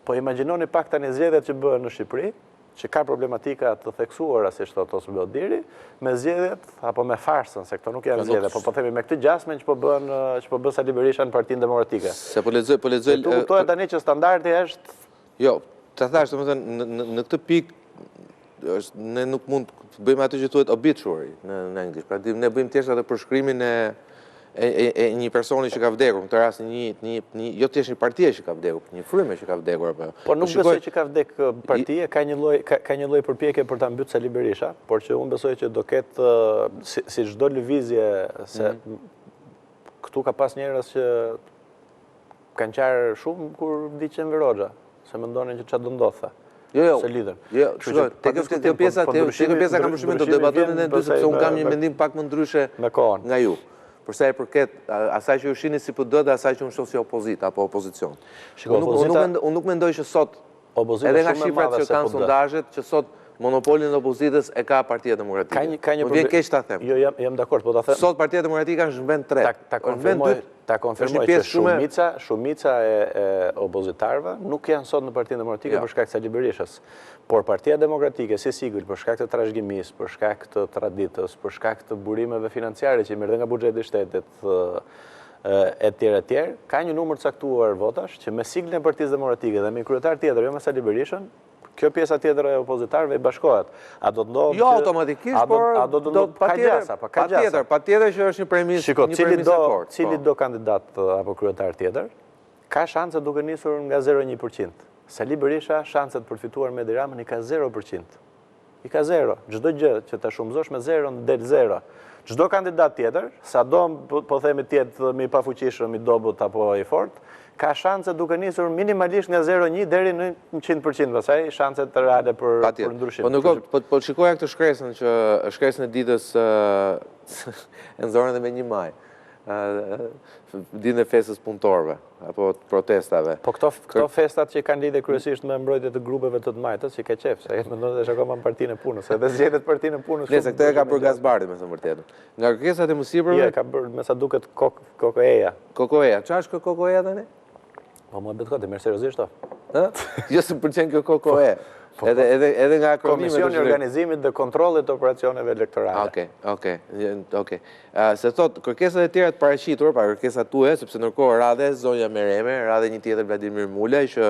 Po imagjinoni pak tani zgjedhjet që bëhen në Shqipëri, që ka problematika të theksuara, si thot ose Diri, me zgjedhjet apo me farsën, se këto nuk janë zgjedhje, po themi me këtë gjasmen që po bën Sali Berisha në Partinë Demokratike. Se po lexoj. Tu kuptohet tani që standardi është. Jo, ta thash, domethënë në këtë pikë ne nuk mund të bëjmë atë që thuhet obituary në anglisht. Pra ne bëjmë thjesht atë përshkrimin e një personi që ka vdekur, në këtë rast jo thjesht një partie që ka vdekur, një frymë që ka vdekur apo. Po nuk besoj që ka vdek partie, ka një lloj përpjekje për ta mbytur Sali Berisha, por që unë besoj që do ketë si çdo lëvizje se këtu ka pas njerëz që kanë qarë shumë kur vdiqën Veroxha, se mendonin që çfarë do ndodhte. Jo, se lidhen. Jo, kjo pjesa kam përshtypjen të debatojmë ne dy sepse unë kam një mendim pak më ndryshe nga ju. Për sa i përket asaj që ju shihni si PD dhe asaj që unë shoh si opozit apo opozicion. Unë nuk mendoj që sot edhe nga shifrat që kanë sondazhet që sot monopolin e opozitës e ka Partia Demokratike. Më vjen keq ta them. Jo, jam dakord, po ta them. Sot Partia Demokratike është në vend 3. Ta konfirmoj që shumica e opozitarëve nuk janë sot në Partinë Demokratike për shkak të Sali Berishës. Por Partia Demokratike si sigull për shkak të trashëgimisë, për shkak të traditës, për shkak të burimeve financiare që merren nga buxheti i shtetit etj, ka një numër caktuar votash që me siglin e Partisë Demokratike dhe me kryetar tjetër, jo me Sali Berishën, kjo pjesa tjetër e opozitarëve i bashkohet. A do të ndodhë jo automatikisht, por patjetër që është një premis e fortë. Cili do kandidat apo kryetar tjetër ka shanse duke nisur nga 0,1%. Sali Berisha shanset për të fituar me Edi Ramën i ka 0%. I ka 0. Çdo gjë që ta shumëzosh me 0 del 0. Çdo kandidat tjetër, sado po themi tjetër më i pafuqishëm, i dobët apo i fortë, ka shanse duke nisur minimalisht nga 0,1 deri në 100%, pastaj shanset reale për ndryshim. Po shikoja këtë shkresën e ditës e nxorën dhe me 1 maj. Ditën e festës punëtorëve apo protestave. Po këto festat që kanë lidhje kryesisht me mbrojtje të grupeve të majtës, që ka qef, se mendon se është akoma në Partinë e Punës, edhe zgjedhet Partinë e Punës. Nëse këtë e ka bërë Gazbari, me thënë vërtetën. Nga kërkesat e mësipërve. Jo, ka bërë me sa duket Kokoeja. Kokoeja, çfarë është Kokoeja tani? Po më bëhet merr seriozisht to. Jo se pëlqen kjo Kokoeja. Edhe nga Komisioni i Organizimit dhe Kontrollit të Operacioneve Elektorale. Okej. Se thot, kërkesat e tjera të paraqitura, pa kërkesat tuaja, sepse ndërkohë radhe zonja Mereme, radhe një tjetër Vladimir Mulaj, që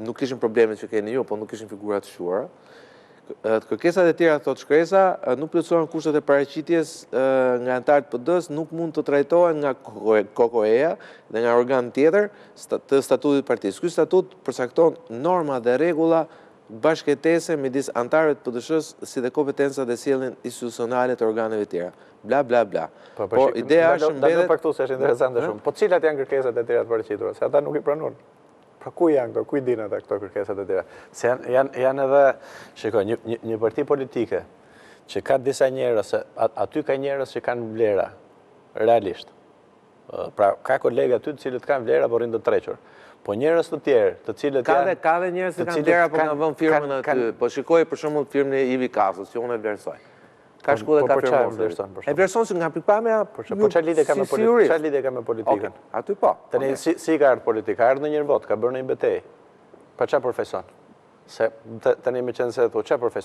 nuk kishin problemet që keni ju, po nuk kishin figura të shuara. Kërkesat e tjera, thot shkresa, nuk plotësohen kushtet e paraqitjes nga anëtarët PD-s, nuk mund të trajtohen nga Kokoeja dhe nga organ tjetër të statutit partisë. Ky statut përcakton norma dhe rregulla bashkëtese midis anëtarëve të PD-s si dhe kompetencat dhe sjelljen institucionale të organeve tjera. Bla bla bla. Por ideja është mbetet. Për këtu se është interesante shumë. Po cilat janë kërkesat e tjera të paraqitura? Se ata nuk i pranojnë. Pra ku janë këto? Ku i dinë ata këto kërkesat e tjera? Se janë edhe, shikoj, një parti politike që ka disa njerëz, aty ka njerëz që kanë vlera, realisht. Pra ka kolegë aty të cilët kanë vlera, por rinë të trequr. Po njerëz të tjerë, të cilët janë... Ka dhe njerëz që kanë vlera, po kanë vënë firmën aty. Po shikoj për shembull firmën e Ivi Kasës, që unë e vlerësoj. Ka shku dhe ka firmën. E vlerëson se nga pikpamja... Po çfarë lidhje ka me politikën? Aty po. Tani si ka ardhur politika? Ka ardhur në një vot, ka bërë një betejë. Pa çfarë profesion? Se tani më qenë se çfarë profesion?